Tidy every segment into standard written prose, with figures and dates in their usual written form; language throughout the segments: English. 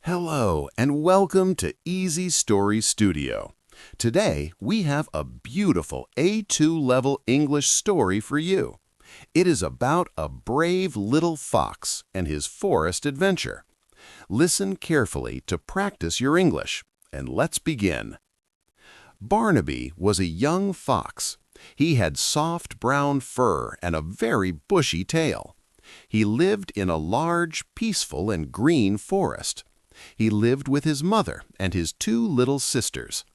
Hello and welcome to Easy Story Studio. Today we have a beautiful A2 level English story for you. It is about a brave little fox and his forest adventure. Listen carefully to practice your English, and let's begin. Barnaby was a young fox. He had soft brown fur and a very bushy tail. He lived in a large, peaceful, and green forest. He lived with his mother and his two little sisters.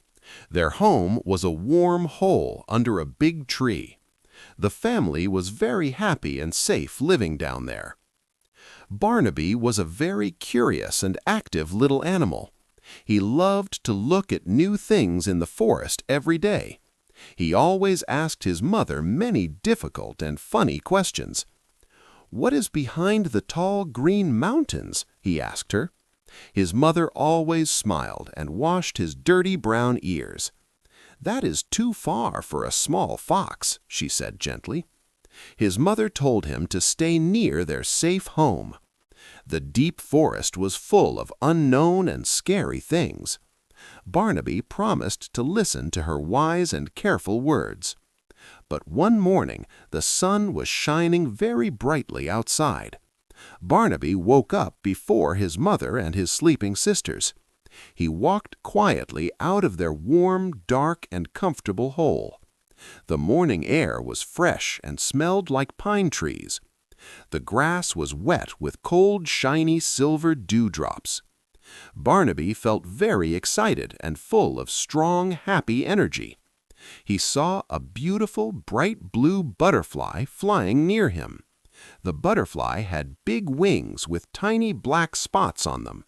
Their home was a warm hole under a big tree. The family was very happy and safe living down there. Barnaby was a very curious and active little animal. He loved to look at new things in the forest every day. He always asked his mother many difficult and funny questions. "What is behind the tall green mountains?" he asked her. His mother always smiled and washed his dirty brown ears. "That is too far for a small fox," she said gently. His mother told him to stay near their safe home. The deep forest was full of unknown and scary things. Barnaby promised to listen to her wise and careful words. But one morning the sun was shining very brightly outside. Barnaby woke up before his mother and his sleeping sisters. He walked quietly out of their warm, dark, and comfortable hole. The morning air was fresh and smelled like pine trees. The grass was wet with cold, shiny silver dewdrops. Barnaby felt very excited and full of strong, happy energy. He saw a beautiful, bright blue butterfly flying near him. The butterfly had big wings with tiny black spots on them.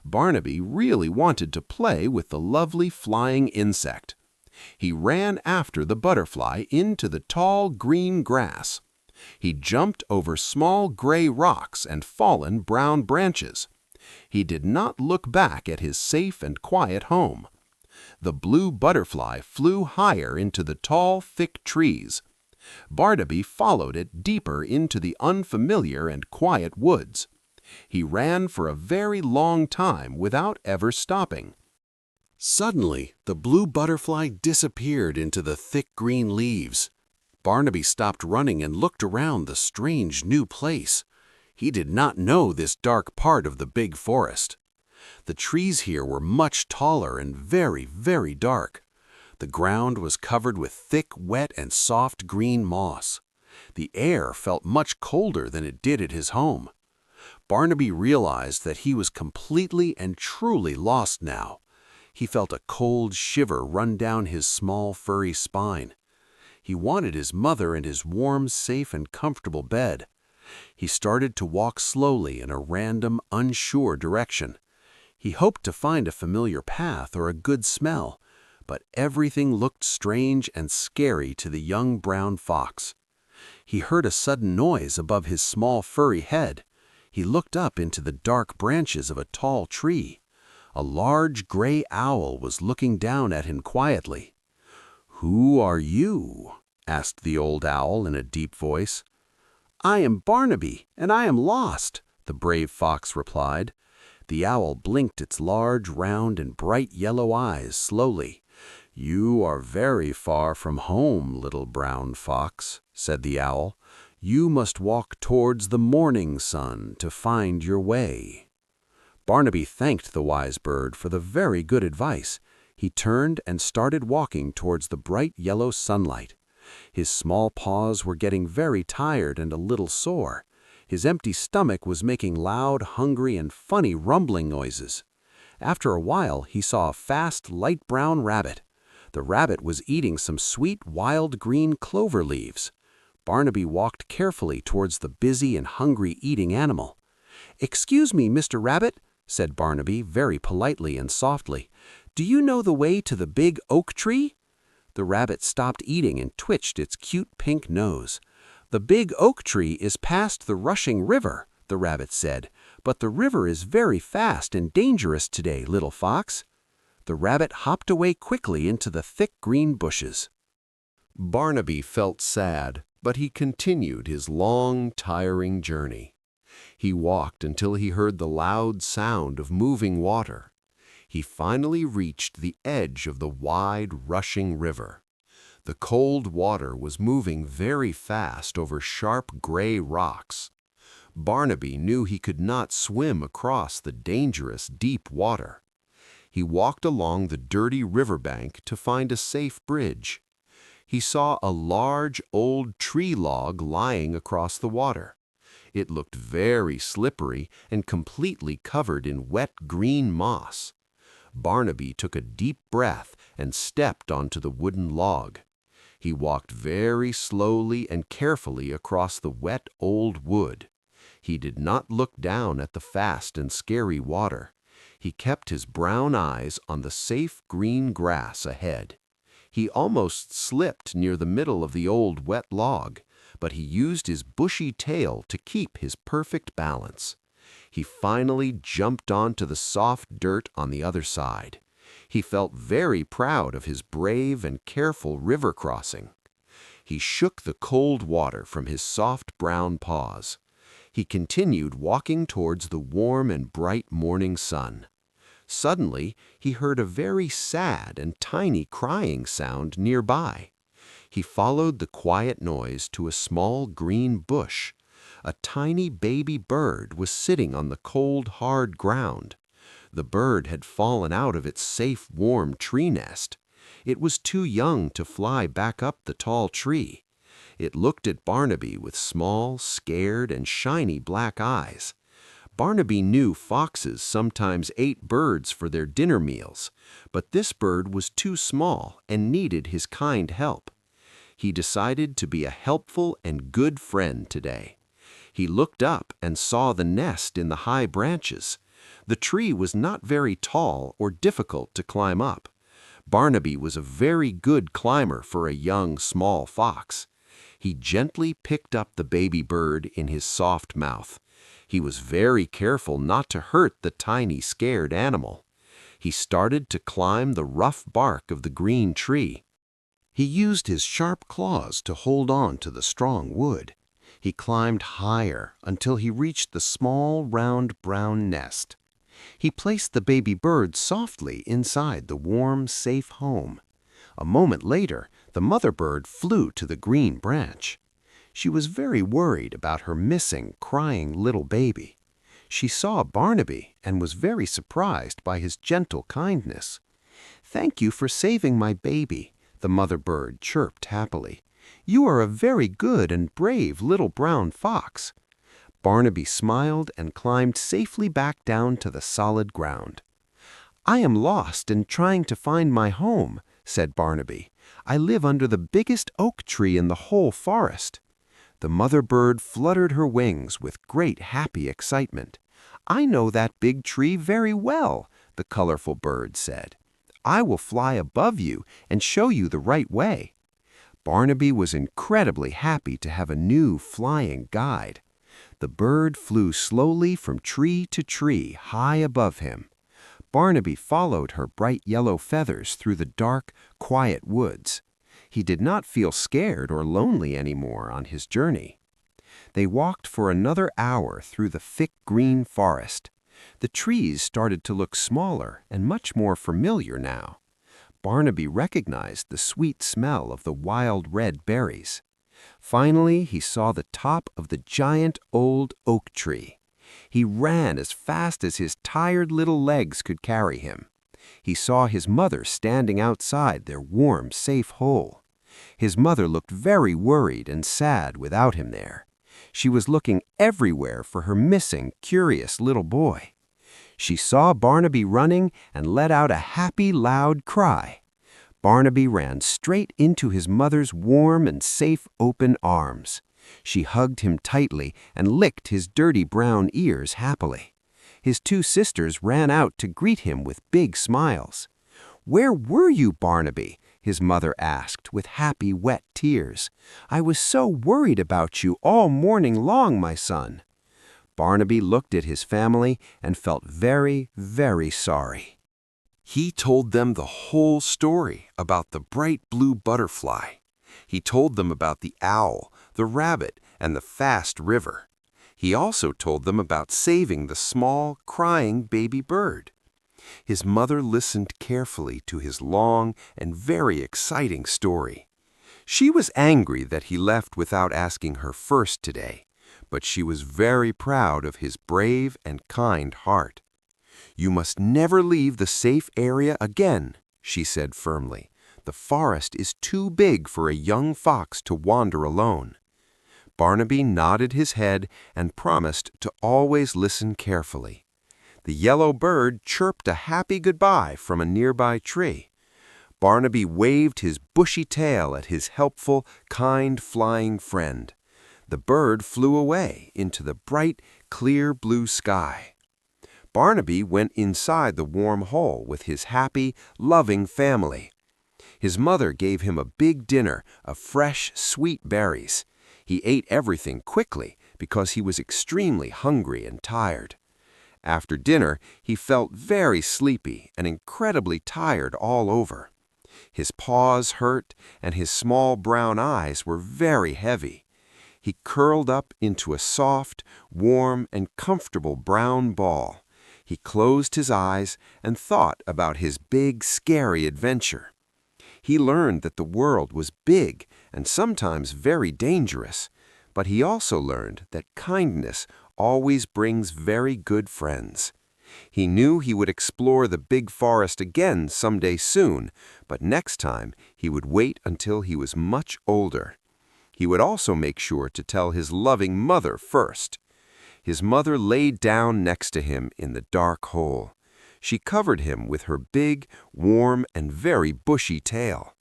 Barnaby really wanted to play with the lovely flying insect. He ran after the butterfly into the tall green grass. He jumped over small gray rocks and fallen brown branches. He did not look back at his safe and quiet home. The blue butterfly flew higher into the tall, thick trees. Barnaby followed it deeper into the unfamiliar and quiet woods. He ran for a very long time without ever stopping. Suddenly, the blue butterfly disappeared into the thick green leaves. Barnaby stopped running and looked around the strange new place. He did not know this dark part of the big forest. The trees here were much taller and very, very dark. The ground was covered with thick, wet, and soft green moss. The air felt much colder than it did at his home. Barnaby realized that he was completely and truly lost now. He felt a cold shiver run down his small, furry spine. He wanted his mother and his warm, safe, and comfortable bed. He started to walk slowly in a random, unsure direction. He hoped to find a familiar path or a good smell, but everything looked strange and scary to the young brown fox. He heard a sudden noise above his small furry head. He looked up into the dark branches of a tall tree. A large gray owl was looking down at him quietly. "Who are you?" asked the old owl in a deep voice. "I am Barnaby, and I am lost," the brave fox replied. The owl blinked its large, round, and bright yellow eyes slowly. "You are very far from home, little brown fox," said the owl. "You must walk towards the morning sun to find your way." Barnaby thanked the wise bird for the very good advice. He turned and started walking towards the bright yellow sunlight. His small paws were getting very tired and a little sore. His empty stomach was making loud, hungry, and funny rumbling noises. After a while, he saw a fast, light brown rabbit. The rabbit was eating some sweet, wild green clover leaves. Barnaby walked carefully towards the busy and hungry eating animal. "Excuse me, Mr. Rabbit," said Barnaby very politely and softly. "Do you know the way to the big oak tree?" The rabbit stopped eating and twitched its cute pink nose. "The big oak tree is past the rushing river," the rabbit said, "but the river is very fast and dangerous today, little fox." The rabbit hopped away quickly into the thick green bushes. Barnaby felt sad, but he continued his long, tiring journey. He walked until he heard the loud sound of moving water. He finally reached the edge of the wide, rushing river. The cold water was moving very fast over sharp gray rocks. Barnaby knew he could not swim across the dangerous deep water. He walked along the dirty riverbank to find a safe bridge. He saw a large old tree log lying across the water. It looked very slippery and completely covered in wet green moss. Barnaby took a deep breath and stepped onto the wooden log. He walked very slowly and carefully across the wet old wood. He did not look down at the fast and scary water. He kept his brown eyes on the safe green grass ahead. He almost slipped near the middle of the old wet log, but he used his bushy tail to keep his perfect balance. He finally jumped onto the soft dirt on the other side. He felt very proud of his brave and careful river crossing. He shook the cold water from his soft brown paws. He continued walking towards the warm and bright morning sun. Suddenly, he heard a very sad and tiny crying sound nearby. He followed the quiet noise to a small green bush. A tiny baby bird was sitting on the cold, hard ground. The bird had fallen out of its safe, warm tree nest. It was too young to fly back up the tall tree. It looked at Barnaby with small, scared, and shiny black eyes. Barnaby knew foxes sometimes ate birds for their dinner meals, but this bird was too small and needed his kind help. He decided to be a helpful and good friend today. He looked up and saw the nest in the high branches. The tree was not very tall or difficult to climb up. Barnaby was a very good climber for a young, small fox. He gently picked up the baby bird in his soft mouth. He was very careful not to hurt the tiny, scared animal. He started to climb the rough bark of the green tree. He used his sharp claws to hold on to the strong wood. He climbed higher until he reached the small, round, brown nest. He placed the baby bird softly inside the warm, safe home. A moment later, the mother bird flew to the green branch. She was very worried about her missing, crying little baby. She saw Barnaby and was very surprised by his gentle kindness. "Thank you for saving my baby," the mother bird chirped happily. "You are a very good and brave little brown fox." Barnaby smiled and climbed safely back down to the solid ground. "I am lost and trying to find my home," said Barnaby. "I live under the biggest oak tree in the whole forest." The mother bird fluttered her wings with great happy excitement. "I know that big tree very well," the colorful bird said. "I will fly above you and show you the right way." Barnaby was incredibly happy to have a new flying guide. The bird flew slowly from tree to tree high above him. Barnaby followed her bright yellow feathers through the dark, quiet woods. He did not feel scared or lonely anymore on his journey. They walked for another hour through the thick green forest. The trees started to look smaller and much more familiar now. Barnaby recognized the sweet smell of the wild red berries. Finally, he saw the top of the giant old oak tree. He ran as fast as his tired little legs could carry him. He saw his mother standing outside their warm, safe hole. His mother looked very worried and sad without him there. She was looking everywhere for her missing, curious little boy. She saw Barnaby running and let out a happy, loud cry. Barnaby ran straight into his mother's warm and safe open arms. She hugged him tightly and licked his dirty brown ears happily. His two sisters ran out to greet him with big smiles. "Where were you, Barnaby?" his mother asked with happy, wet tears. "I was so worried about you all morning long, my son." Barnaby looked at his family and felt very, very sorry. He told them the whole story about the bright blue butterfly. He told them about the owl, the rabbit, and the fast river. He also told them about saving the small, crying baby bird. His mother listened carefully to his long and very exciting story. She was angry that he left without asking her first today, but she was very proud of his brave and kind heart. "You must never leave the safe area again," she said firmly. "The forest is too big for a young fox to wander alone." Barnaby nodded his head and promised to always listen carefully. The yellow bird chirped a happy goodbye from a nearby tree. Barnaby waved his bushy tail at his helpful, kind flying friend. The bird flew away into the bright, clear blue sky. Barnaby went inside the warm hole with his happy, loving family. His mother gave him a big dinner of fresh, sweet berries. He ate everything quickly because he was extremely hungry and tired. After dinner, he felt very sleepy and incredibly tired all over. His paws hurt and his small brown eyes were very heavy. He curled up into a soft, warm, and comfortable brown ball. He closed his eyes and thought about his big, scary adventure. He learned that the world was big and sometimes very dangerous, but he also learned that kindness always brings very good friends. He knew he would explore the big forest again someday soon, but next time he would wait until he was much older. He would also make sure to tell his loving mother first. His mother lay down next to him in the dark hole. She covered him with her big, warm, and very bushy tail.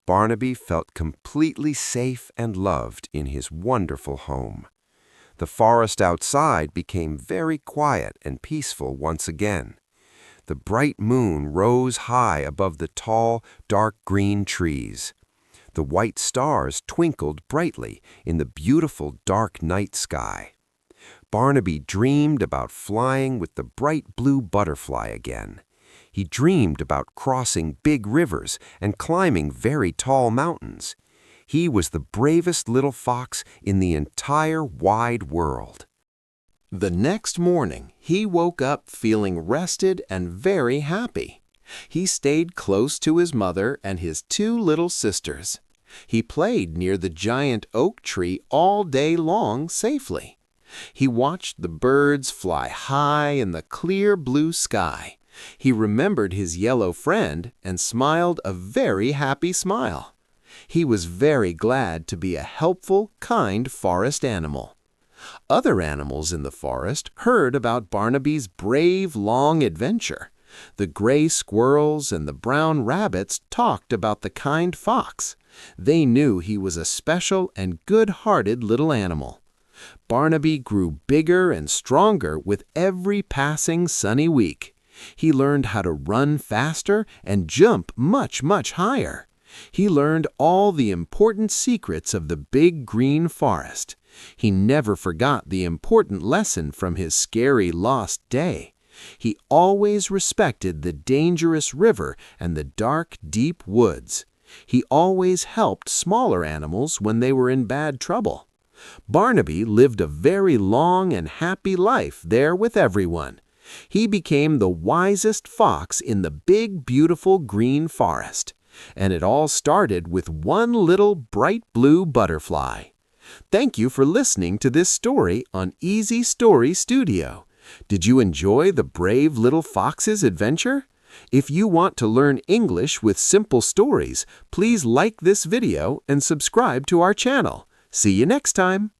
Barnaby felt completely safe and loved in his wonderful home. The forest outside became very quiet and peaceful once again. The bright moon rose high above the tall, dark green trees. The white stars twinkled brightly in the beautiful dark night sky. Barnaby dreamed about flying with the bright blue butterfly again. He dreamed about crossing big rivers and climbing very tall mountains. He was the bravest little fox in the entire wide world. The next morning, he woke up feeling rested and very happy. He stayed close to his mother and his two little sisters. He played near the giant oak tree all day long safely. He watched the birds fly high in the clear blue sky. He remembered his yellow friend and smiled a very happy smile. He was very glad to be a helpful, kind forest animal. Other animals in the forest heard about Barnaby's brave, long adventure. The gray squirrels and the brown rabbits talked about the kind fox. They knew he was a special and good-hearted little animal. Barnaby grew bigger and stronger with every passing sunny week. He learned how to run faster and jump much, much higher. He learned all the important secrets of the big green forest. He never forgot the important lesson from his scary lost day. He always respected the dangerous river and the dark, deep woods. He always helped smaller animals when they were in bad trouble. Barnaby lived a very long and happy life there with everyone. He became the wisest fox in the big, beautiful green forest. And it all started with one little bright blue butterfly. Thank you for listening to this story on Easy Story Studio. Did you enjoy the brave little fox's adventure? If you want to learn English with simple stories, please like this video and subscribe to our channel. See you next time.